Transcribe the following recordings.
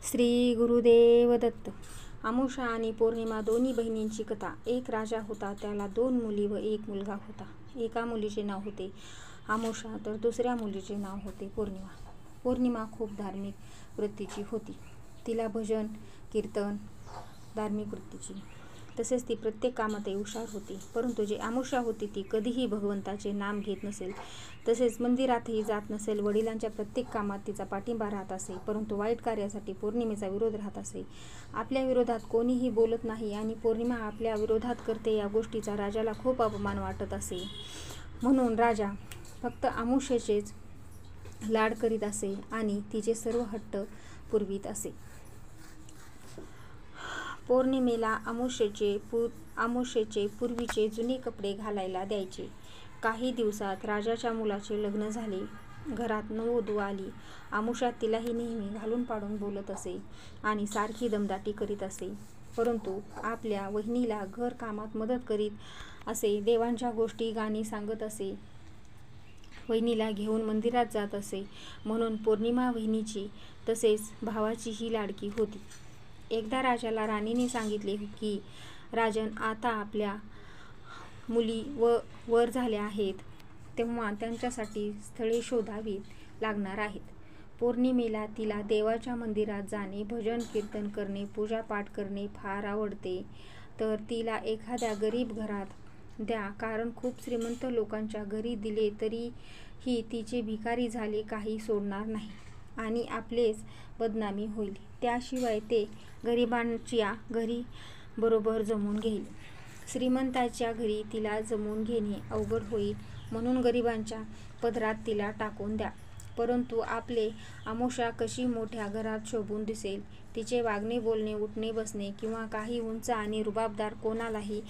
श्री गुरुदेव दत्त. आमुषा आणि पौर्णिमा दोन्ही बहिणींची कथा. एक राजा होता, त्याला 2 मुली व 1 मुलगा होता. एका मुलीचे नाव होते आमुषा तर दुसऱ्या मुलीचे नाव होते पौर्णिमा. पौर्णिमा खूप धार्मिक वृत्तीची होती. तिला भजन कीर्तन धार्मिक वृत्तीची, तसेच ती प्रत्येक कामातही हुशार होती. परंतु जे आमुषा होती ती कधीही भगवंताचे नाम घेत नसेल, तसेच मंदिरातही जात नसेल. वडिलांच्या प्रत्येक कामात तिचा पाठिंबा राहत असे, परंतु वाईट कार्यासाठी पौर्णिमेचा विरोध राहत असे. आपल्या विरोधात कोणीही बोलत नाही आणि पौर्णिमा आपल्या विरोधात करते या गोष्टीचा राजाला खूप अपमान वाटत असे. म्हणून राजा फक्त आमुषेचेच लाड करीत असे आणि तिचे सर्व हट्ट पुरवीत असे. पौर्णिमेला आमुषेचे पूर्वीचे जुने कपडे घालायला द्यायचे. काही दिवसात राजाच्या मुलाचे लग्न झाले. घरात नववधू आली. आमुषा तिलाही नेहमी घालून पाडून बोलत असे आणि सारखी दमदाटी करीत असे, परंतु आपल्या वहिनीला घर कामात मदत करीत असे. देवांच्या गोष्टी गाणी सांगत असे. वहिनीला घेऊन मंदिरात जात असे. म्हणून पौर्णिमा वहिनीची तसेच भावाचीही लाडकी होती. एकदा राजाला राणीने सांगितले की राजन, आता आपल्या मुली वर झाल्या आहेत, तेव्हा त्यांच्यासाठी स्थळे शोधावीत लागणार आहेत. पौर्णिमेला तिला देवाच्या मंदिरात जाणे, भजन कीर्तन करणे, पूजापाठ करणे फार आवडते. तर तिला एखाद्या गरीब घरात द्या, कारण खूप श्रीमंत लोकांच्या घरी दिले तरीही तिचे भिकारी झाले काही सोडणार नाही आणि आपलेच बदनामी होईल. त्याशिवाय ते गरिबांच्या घरी बरोबर जमवून घेईल. श्रीमंताच्या घरी तिला जमवून घेणे अवघड होईल, म्हणून गरिबांच्या पदरात तिला टाकून द्या. परंतु आपले आमुषा कशी मोठ्या घरात शोभून दिसेल, तिचे वागणे बोलणे उठणे बसणे किंवा काही उंच आणि रुबाबदार कोणालाही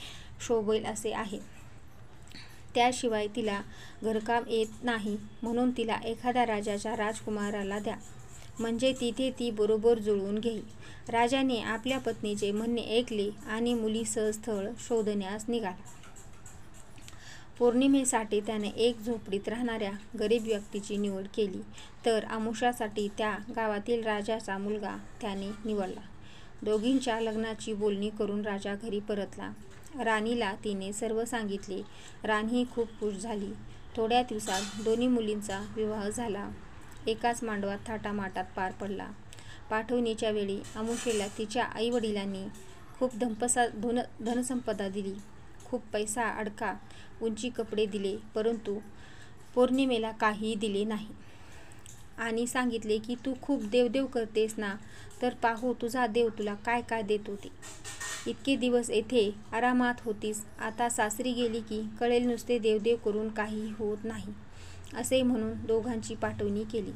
शोभेल असे आहे. त्याशिवाय तिला घरकाम येत नाही, म्हणून तिला एखाद्या राजाच्या राजकुमाराला द्या, म्हणजे तिथे ती बरोबर जुळवून घेईल. राजाने आपल्या पत्नीचे म्हणणे ऐकले आणि मुलीसह स्थळ शोधण्यास निघाला. पौर्णिमेसाठी त्याने एक झोपडीत राहणाऱ्या गरीब व्यक्तीची निवड केली, तर आमुषासाठी त्या गावातील राजाचा मुलगा त्याने निवडला. दोघींच्या लग्नाची बोलणी करून राजा घरी परतला. राणीला तिने सर्व सांगितले. राणीही खूप खुश झाली. थोड्या दिवसात दोन्ही मुलींचा विवाह झाला. एकाच मांडवात थाटामाटात पार पडला. पाठवणीच्या वेळी आमुषेला तिच्या आईवडिलांनी खूप धनसंपदा दिली, खूप पैसा अडका, उंची कपडे दिले, परंतु पौर्णिमेला काहीही दिले नाही आणि सांगितले की तू खूप देवदेव करतेस ना, तर पाहू तुझा देव तुला काय काय देत होते. इतके दिवस येथे आरामात होतीस, आता सासरी गेली की कळेल नुसते देवदेव करून काही होत नाही, असे म्हणून दोघांची पाठवणी केली.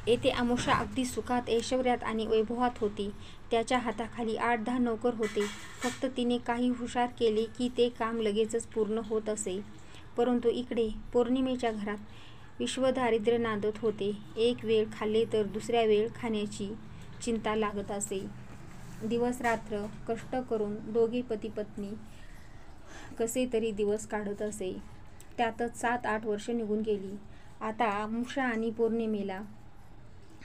येथे आमुषा अगदी सुखात, ऐश्वर्यात आणि वैभवात होती. त्याच्या हाताखाली 8-10 नोकर होते. फक्त तिने काही हुशार केले की ते काम लगेचच पूर्ण होत असे. परंतु इकडे पौर्णिमेच्या घरात विश्वदारिद्र्य नांदत होते. एक वेळ खाल्ले तर दुसऱ्या वेळ खाण्याची चिंता लागत असे. दिवस रात्र कष्ट करून दोघे पती-पत्नी कसे तरी दिवस काढत असे. त्यातच 7-8 वर्ष निघून गेली. आता आमुषा आणि पौर्णिमेला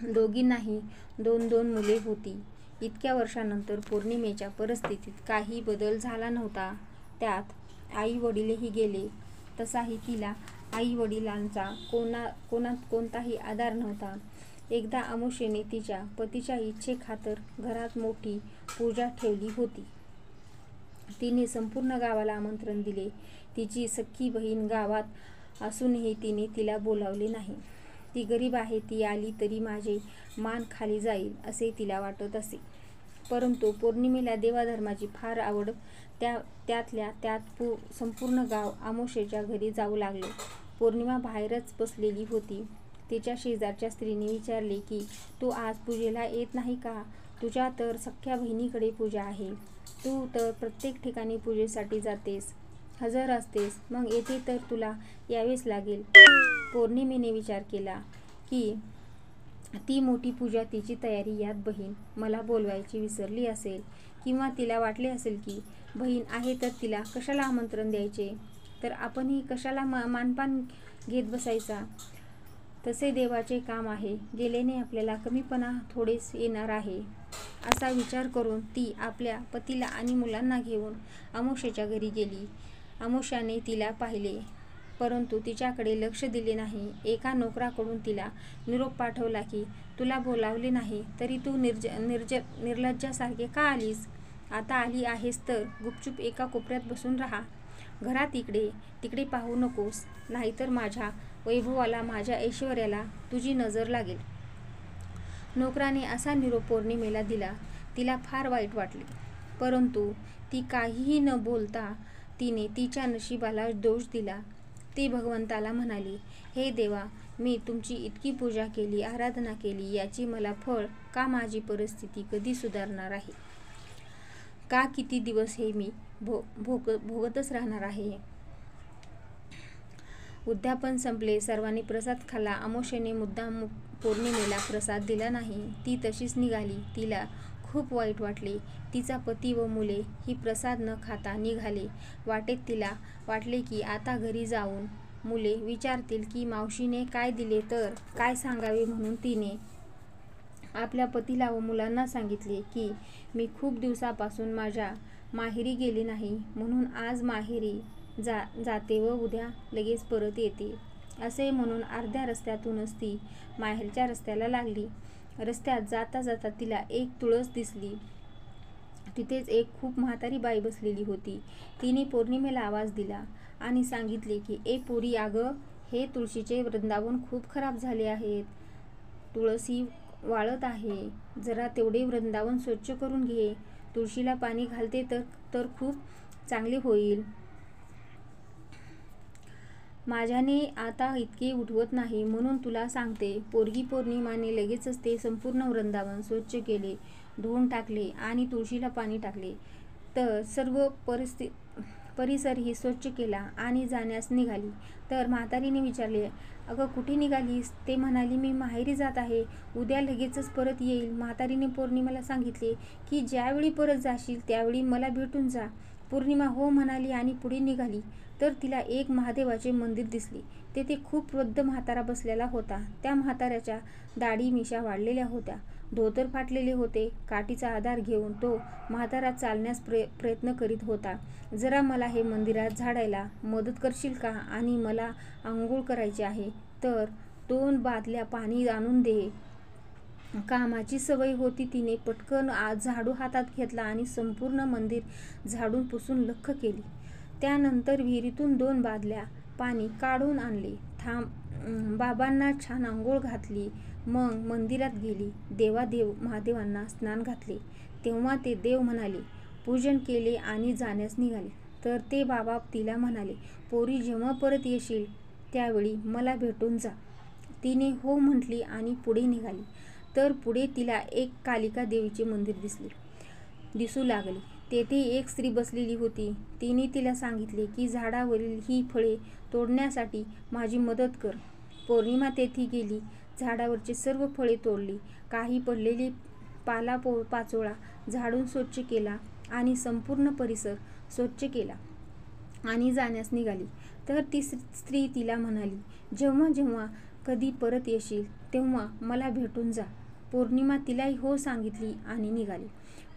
दोघींनाही 2-2 मुले होती. इतक्या वर्षानंतर पौर्णिमेच्या परिस्थितीत काही बदल झाला नव्हता. त्यात आई वडीलही गेले. तसाही तिला आई वडिलांचा कोणताही आधार नव्हता. एकदा आमुषेने तिच्या पतीच्या इच्छेखातर घरात मोठी पूजा ठेवली होती. तिने संपूर्ण गावाला आमंत्रण दिले. तिची सख्खी बहीण गावात असूनही तिने तिला बोलावले नाही. ती गरीब आहे, ती आली तरी माझे मान खाली जाईल असे तिला वाटत असे. परंतु पौर्णिमेला देवाधर्माची फार आवड. त्यातल्या त्यात संपूर्ण गाव आमुषेच्या घरी जाऊ लागले. पौर्णिमा बाहेरच बसलेली होती. तिच्या शेजारच्या स्त्रीने विचारले की तू आज पूजेला येत नाही का? तुझ्या तर सख्ख्या बहिणीकडे पूजा आहे. तू तर प्रत्येक ठिकाणी पूजेसाठी जातेस, हजर असतेस, मग येथे तर तुला यावेच लागेल. पौर्णिमेने विचार केला की ती मोठी पूजा, तिची तयारी यात बहीण मला बोलवायची विसरली असेल, किंवा तिला वाटले असेल की बहीण आहे तर तिला कशाला आमंत्रण द्यायचे, तर आपणही कशाला मानपान घेत बसायचा. तसे देवाचे काम आहे. गेल्याने आपल्याला कमीपणा थोडेच येणार आहे. असा विचार करून ती आपल्या पतीला आणि मुलांना घेऊन अमोशाच्या घरी गेली. अमोशाने तिला पाहिले, परंतु तिच्याकडे लक्ष दिले नाही. एका नोकराकडून तिला निरोप पाठवला की तुला बोलावले नाही तरी तू निर्लज्जासारखे का आलीस? आता आली आहेस तर गुपचूप एका कोपऱ्यात बसून राहा. घरात इकडे तिकडे पाहू नकोस, नाहीतर माझ्या वैभवाला, माझ्या ऐश्वर्याला तुझी नजर लागेल. नोकराने असा निरोप पौर्णिमेला दिला. तिला फार वाईट वाटले, परंतु ती काहीही न बोलता तिने तिच्या नशिबाला दोष दिला. ती भगवंताला म्हणाली, हे देवा, मी तुमची इतकी पूजा केली, आराधना केली, याची मला फळ का? माझी परिस्थिती कधी सुधारणार आहे का? किती दिवस हे मी भोगतच राहणार आहे? उद्यापन संपले. सर्वांनी प्रसाद खाल्ला. अमोशेने मुद्दाम पौर्णिमेला प्रसाद दिला नाही. ती तशीच निघाली. तिला खूप वाईट वाटले. तिचा पती व मुले ही प्रसाद न खाता निघाले. वाटेत तिला वाटले की आता घरी जाऊन मुले विचारतील की मावशीने काय दिले तर काय सांगावे, म्हणून तिने आपल्या पतीला व मुलांना सांगितले की मी खूप दिवसापासून माझ्या माहेरी गेले नाही, म्हणून आज माहेरी जाते व उद्या लगेच परत येते. असे म्हणून अर्ध्या रस्त्यातूनच ती माहेरच्या रस्त्याला लागली. रस्त्यात जाता जाता तिला एक तुळस दिसली. तिथेच एक खूप म्हातारी बाई बसलेली होती. तिने पौर्णिमेला आवाज दिला आणि सांगितले की ए पोरी, अगं, हे तुळशीचे वृंदावन खूप खराब झाले आहेत. तुळसी वाळत आहे. जरा तेवढे वृंदावन स्वच्छ करून घे. तुळशीला पाणी घालते तर खूप चांगले होईल. माझ्याने आता इतके उठवत नाही, म्हणून तुला सांगते. पोरगी पौर्णिमाने लगेचच ते संपूर्ण वृंदावन स्वच्छ केले, धुवून टाकले आणि तुळशीला पाणी टाकले. तर सर्व परिसरही स्वच्छ केला आणि जाण्यास निघाली. तर म्हातारीने विचारले, अगं, कुठे निघालीस? ते म्हणाली, मी माहेरी जात आहे, उद्या लगेचच परत येईल. म्हातारीने पौर्णिमेला सांगितले की ज्यावेळी परत जाशील त्यावेळी मला भेटून जा. पौर्णिमा हो म्हणाली आणि पुढे निघाली. तर तिला एक महादेवाचे मंदिर दिसले. तेथे खूप वृद्ध म्हातारा बसलेला होता. त्या म्हाताऱ्याच्या दाढी मिशा वाढलेल्या होत्या, धोतर फाटलेले होते. काठीचा आधार घेऊन तो म्हातारा चालण्यास प्रयत्न करीत होता. जरा मला हे मंदिरात झाडायला मदत करशील का? आणि मला आंघोळ करायची आहे, तर 2 बादल्या पाणी आणून दे. कामाची सवय होती. तिने पटकन झाडू हातात घेतला आणि संपूर्ण मंदिर झाडून पुसून लख्ख केली. त्यानंतर विहिरीतून 2 बादल्या पाणी काढून आणले. बाबांना छान आंघोळ घातली. मग मंदिरात गेली. महादेवांना स्नान घातले. तेव्हा ते देव म्हणाले, पूजन केले आणि जाण्यास निघाले. तर ते बाबा तिला म्हणाले, पोरी, जेव्हा परत येशील त्यावेळी मला भेटून जा. तिने हो म्हटली आणि पुढे निघाली. तर पुढे तिला एक कालिका देवीचे मंदिर दिसू लागले. तेथे एक स्त्री बसलेली होती. तिने तिला सांगितले की झाडावरील ही फळे तोडण्यासाठी माझी मदत कर. पौर्णिमा तेथे गेली. झाडावरची सर्व फळे तोडली. काही पडलेली पाचोळा झाडून स्वच्छ केला आणि संपूर्ण परिसर स्वच्छ केला आणि जाण्यास निघाली. तर ती स्त्री तिला म्हणाली, जेव्हा जेव्हा कधी परत येशील तेव्हा मला भेटून जा. पौर्णिमा तिलाही हो सांगितली आणि निघाली.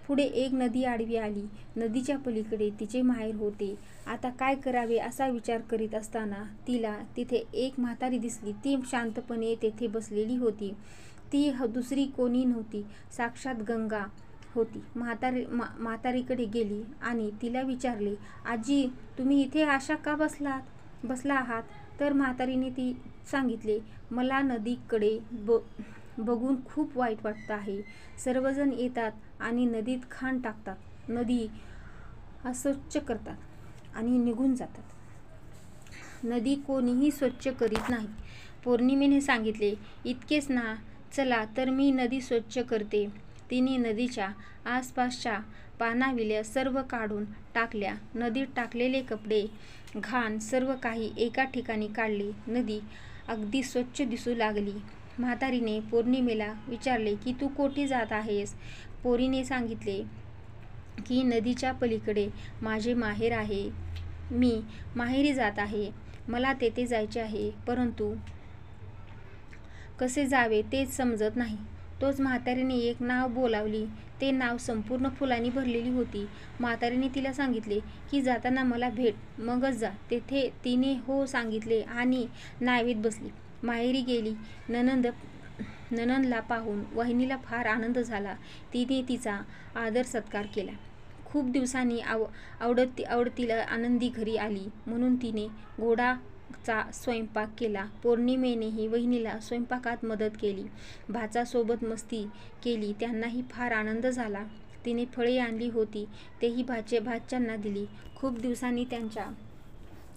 पुढे एक नदी आडवी आली. नदीच्या पलीकडे तिचे माहेर होते. आता काय करावे असा विचार करीत असताना तिला तिथे एक म्हातारी दिसली. ती शांतपणे तेथे बसलेली होती. ती दुसरी कोणी नव्हती, साक्षात गंगा होती. म्हातारीकडे गेली आणि तिला विचारले, आजी, तुम्ही इथे अशा का बसला आहात? तर म्हातारीने ती सांगितले, मला नदीकडे बघून खूप वाईट वाटत आहे. सर्वजण येतात आणि नदीत घाण टाकतात, नदी अस्वच्छ करतात आणि निघून जातात. नदी कोणीही स्वच्छ करीत नाही. पौर्णिमेने सांगितले, इतकेच ना, चला तर मी नदी स्वच्छ करते. तिने नदीच्या आसपासच्या पानाविल्या सर्व काढून टाकल्या. नदीत टाकलेले कपडे, घाण सर्व काही एका ठिकाणी काढले. नदी अगदी स्वच्छ दिसू लागली. म्हातारीने पौर्णिमेला विचारले की तू कोठे जात आहेस? पोरीने सांगितले की नदीच्या पलीकडे माझे माहेर आहे. मी माहेरी जात आहे. मला तेथे जायचे आहे, परंतु कसे जावे तेच समजत नाही. तोच म्हातारीने एक नाव बोलावली. ते नाव संपूर्ण फुलांनी भरलेली होती. म्हातारीने तिला सांगितले की जाताना मला भेट, मगच जा. तेथे तिने हो सांगितले आणि नावेत बसली. माहेरी गेली. नणंदला पाहून वहिनीला फार आनंद झाला. तिने तिचा आदर सत्कार केला. खूप दिवसांनी आवडतीला आनंदी घरी आली म्हणून तिने गोडाचा स्वयंपाक केला. पौर्णिमेनेही वहिनीला स्वयंपाकात मदत केली. भाच्यासोबत मस्ती केली. त्यांनाही फार आनंद झाला. तिने फळे आणली होती तेही भाच्यांना दिली. खूप दिवसांनी त्यांच्या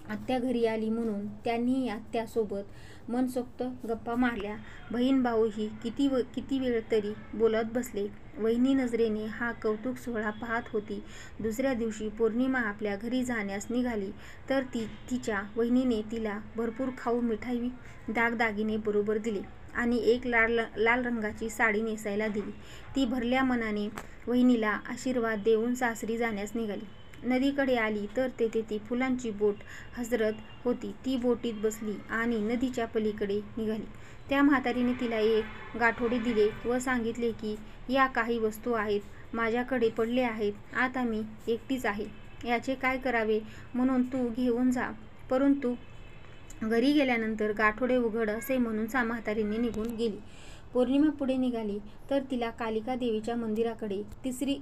आत्या घरी आली म्हणून त्यांनीही आत्यासोबत मनसोक्त गप्पा मारल्या. बहीण भाऊही किती वेळ तरी बोलत बसले. वहिनी नजरेने हा कौतुक सोहळा पाहत होती. दुसऱ्या दिवशी पौर्णिमा आपल्या घरी जाण्यास निघाली तर तिच्या वहिनीने तिला भरपूर खाऊ, मिठाई, दागदागिने बरोबर दिले आणि एक लाल रंगाची साडी नेसायला दिली. ती भरल्या मनाने वहिनीला आशीर्वाद देऊन सासरी जाण्यास निघाली. नदीकडे आली तर तेथे ती फुलांची बोट हसरत होती. ती बोटीत बसली आणि नदीच्या पलीकडे निघाली. त्या म्हातारीने तिला एक गाठोडे दिले व सांगितले की या काही वस्तू आहेत, माझ्याकडे पडले आहेत. आता मी एकटीच आहे, याचे काय करावे म्हणून तू घेऊन जा, परंतु घरी गेल्यानंतर गाठोडे उघड असे म्हणून म्हातारीने निघून गेली. पौर्णिमा पुढे निघाली तर तिला कालिका देवीच्या मंदिराकडे तिसरी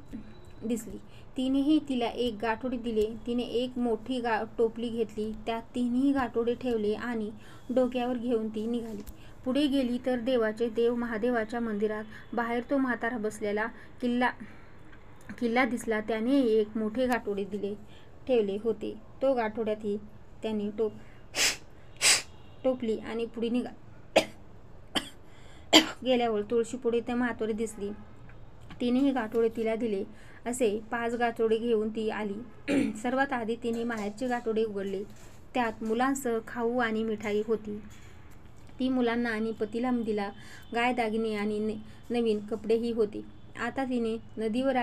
दिसली. तिनेही तिला एक गाठोडे दिले. तिने एक मोठी टोपली घेतली, त्यात तिन्ही गाठोडे ठेवले आणि डोक्यावर घेऊन ती निघाली. पुढे गेली तर देवाचे देव महादेवाच्या मंदिरात बाहेर तो म्हातारा बसलेला किल्ला दिसला. त्याने एक मोठे गाठोडे ठेवले होते. तो गाठोड्यातही त्याने टोपली आणि पुढे गेल्यावर तुळशी पुढे त्या म्हातारी दिसली. तिनेही गाठोडे तिला दिले. असे 5 गाठोडे घेऊन ती आली. सर्वात आधी तिने माहेरचे गाठोडे उघडले. त्यात मुलांसह खाऊ आणि मिठाई होती. ती मुलांना आणि पतीला दिला. गाय, दागिने आणि नवीन कपडेही होते. आता तिने नदीवर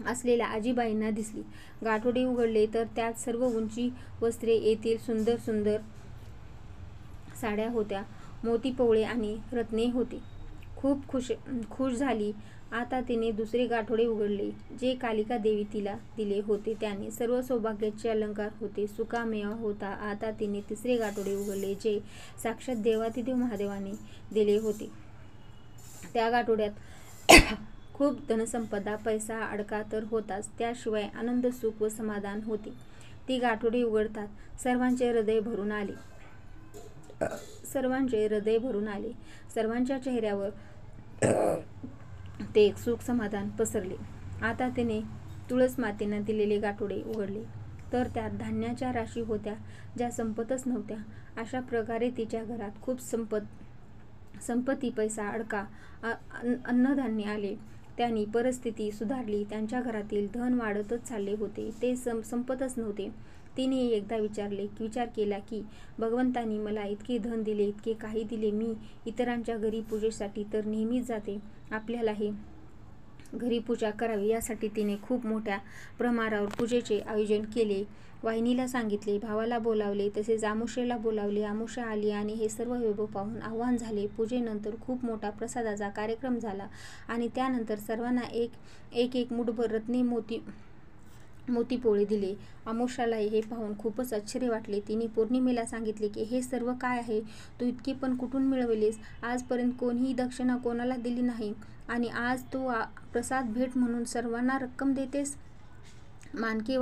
असलेल्या आजीबाईंना दिसली. गाठोडे उघडले तर त्यात सर्व उंची वस्त्रे, येथील सुंदर सुंदर साड्या होत्या. मोतीपोवळे आणि रत्ने होती. खूप खुश झाली. आता तिने दुसरे गाठोडे उघडले जे कालिका देवी तिला दिले होते. त्याने सर्व सौभाग्याचे अलंकार होते. सुकामेवा होता. आता तिने तिसरे गाठोडे उघडले जे साक्षात देवाधिदेव महादेवाने दिले होते. त्या गाठोड्यात खूप धनसंपदा, पैसा, अडका तर होताच, त्याशिवाय आनंद, सुख व समाधान होते. ती गाठोडे उघडतात सर्वांचे हृदय भरून आले. सर्वांच्या चेहऱ्यावर ते सुख समाधान पसरले. आता तिने तुळस मातेने दिलेले गाठोडे उघडले तर त्यात धान्याच्या राशी होत्या ज्या संपतच नव्हत्या. अशा प्रकारे तिच्या घरात खूप संपत्ती, पैसा, अडका, अन्नधान्य आले. त्यांनी परिस्थिती सुधारली. त्यांच्या घरातील धन वाढतच चालले होते. ते संपतच नव्हते. तिने एकदा विचार केला की भगवंतांनी मला इतके धन दिले, इतके काही दिले, मी इतरांच्या घरी पूजेसाठी तर नेहमीच जाते, आपल्यालाही घरी पूजा करावी यासाठी तिने खूप मोठ्या प्रमाणावर पूजेचे आयोजन केले. वाहिनीला सांगितले, भावाला बोलावले, तसेच आमुष्याला बोलावले. आमुष्या आली आणि हे सर्व वैभव पाहून आव्हान झाले. पूजेनंतर खूप मोठा प्रसादाचा कार्यक्रम झाला आणि त्यानंतर सर्वांना एक मुठभर रत्ने, मोतीपोळे दिले. आमुष्यालाही हे पाहून खूपच आश्चर्य वाटले. तिने पौर्णिमेला सांगितले की हे सर्व काय आहे, तू इतके पण कुठून मिळवलेस? आजपर्यंत कोणीही दक्षिणा कोणाला दिली नाही आणि आज तू प्रसाद भेट म्हणून सर्वांना रक्कम देतेस. मानके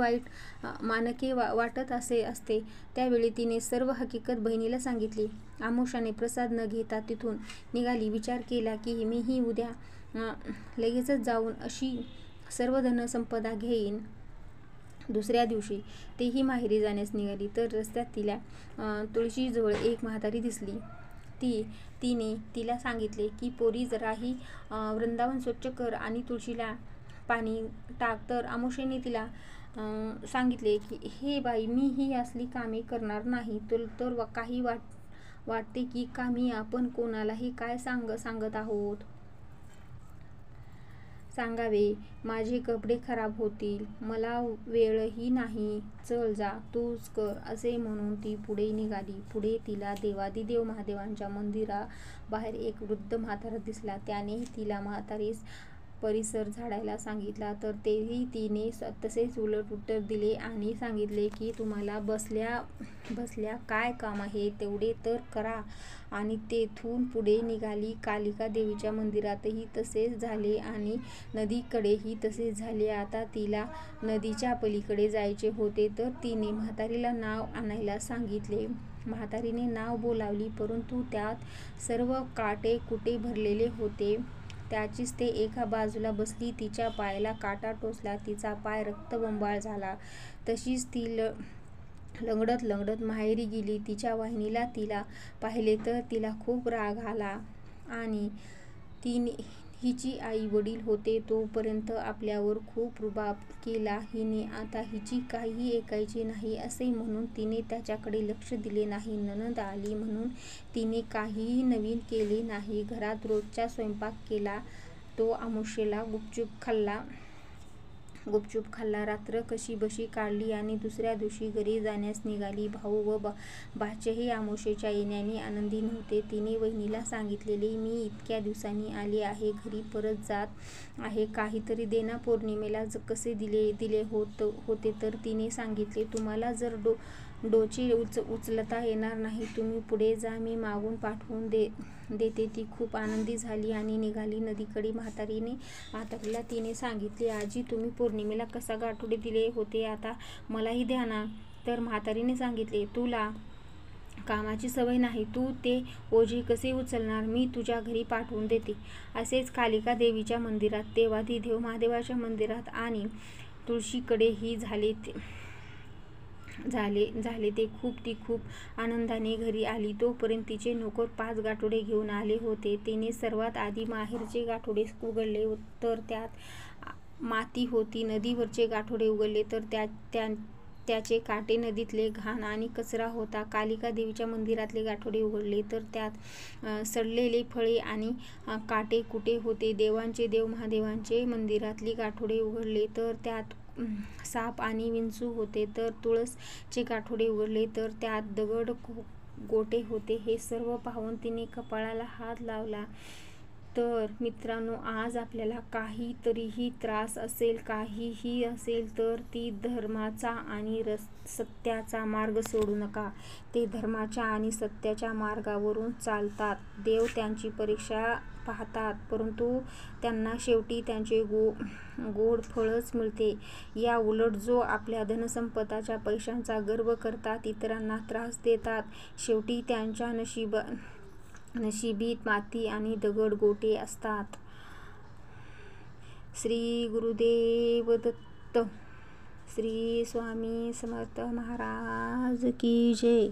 वाटत असते. त्यावेळी तिने सर्व हकीकत बहिणीला सांगितली. आमुष्याने प्रसाद न घेता तिथून निघाली. विचार केला की मीही उद्या लगेचच जाऊन अशी सर्व धनसंपदा घेईन. दुसऱ्या दिवशी तेही माहेरी जाण्यास निघाली तर रस्त्यात तिला तुळशीजवळ एक म्हातारी दिसली. तिने तिला सांगितले की पोरी, जराही वृंदावन स्वच्छ कर आणि तुळशीला पाणी टाक. तर आमुष्याने तिला सांगितले की हे बाई, मी ही असली कामे करणार नाही. तर काही वाटते की का मी आपण कोणालाही काय सांगत आहोत. सांगावे? माझे कपडे खराब होतील, मला वेळही नाही, चल जा, तूच कर, असे म्हणून ती पुढे निघाली. पुढे तिला देवादिदेव महादेवांच्या मंदिराबाहेर एक वृद्ध म्हातारा दिसला. त्याने तिला म्हातारीस परिसर झाडायला सांगितला, तर तेही तिने तसेच उलट उत्तर दिले आणि सांगितले की तुम्हाला बसल्या बसल्या काय काम आहे, तेवढे तर करा. आणि तेथून पुढे निघाली. कालिका देवीच्या मंदिरातही तसेच झाले आणि नदीकडेही तसेच झाले. आता तिला नदीच्या पलीकडे जायचे होते, तर तिने म्हातारीला नाव आणायला सांगितले. म्हातारीने नाव बोलावली, परंतु त्यात सर्व काटे कुटे भरलेले होते. त्याचीच ते एका बाजूला बसली. तिच्या पायाला काटा टोचला, तिचा पाय रक्तबंबाळ झाला. तशीच ती लंगडत लंगडत माहेरी गेली. तिच्या वाहिनीला तिला पाहिले तर तिला खूप राग आला आणि हिची आई वडील होते तोपर्यंत आपल्यावर खूप रुबाब केला. हिने आता हिची काहीही ऐकायची नाही असे म्हणून तिने त्याच्याकडे लक्ष दिले नाही. नणंद आली म्हणून तिने काहीही नवीन केले नाही. घरात रोजचा स्वयंपाक केला, तो अमावास्येला गुपचूप खाल्ला. रात्र कशीबशी काढली आणि दुसऱ्या दिवशी घरी जाण्यास निघाली. भाऊ व भाचेही अमावास्येच्या येण्याने आनंदी नव्हते. तिने वहिनीला सांगितलेले, मी इतक्या दिवसांनी आले आहे, घरी परत जात आहे, काहीतरी दे ना. पौर्णिमेला कसे दिले होते तर तिने सांगितले, तुम्हाला जर डोचे उचलता येणार नाही, तुम्ही पुढे जा, मी मागून पाठवून देते. ती खूप आनंदी झाली आणि निघाली नदीकडे. म्हातारीला तिने सांगितले, आजी तुम्ही पौर्णिमेला कसा गाठोडे दिले होते, आता मलाही द्या ना. तर म्हातारीने सांगितले, तुला कामाची सवय नाही, तू ते ओझे कसे उचलणार, मी तुझ्या घरी पाठवून देते. असेच कालिका देवीच्या मंदिरात, देवादिदेव महादेवाच्या मंदिरात आणि तुळशीकडेही झाले. ती खूप आनंदाने घरी आली. तोपर्यंत तिचे नोकर 5 गाठोडे घेऊन आले होते. तिने सर्वात आधी माहेरचे गाठोडे उघडले तर त्यात माती होती. नदीवरचे गाठोडे उघडले तर त्याचे काटे नदीतले घाण आणि कचरा होता. कालिका देवीच्या मंदिरातले गाठोडे उघडले तर त्यात सडलेले फळे आणि काटे कुटे होते. देवांचे देव महादेवांचे मंदिरातली गाठोडे उघडले तर त्यात साप आणि विंचू होते. तर तुळसचे गाठोडे उघडले तर त्यात दगड गोटे होते. हे सर्व पाहून तिने कपाळाला हात लावला. तर मित्रांनो, आज आपल्याला काहीतरीही त्रास असेल, काहीही असेल, तर ती धर्माचा आणि सत्याचा मार्ग सोडू नका. ते धर्माच्या आणि सत्याच्या मार्गावरून चालतात. देव त्यांची परीक्षा पाहतात, परंतु त्यांना शेवटी त्यांचे गोड फळच मिळते. या उलट जो आपल्या धनसंपदाच्या पैशांचा गर्व करतात, इतरांना त्रास देतात, शेवटी त्यांच्या नशिबीत माती आणि दगड गोटे असतात. श्री गुरुदेव दत्त. श्री स्वामी समर्थ महाराज की जय.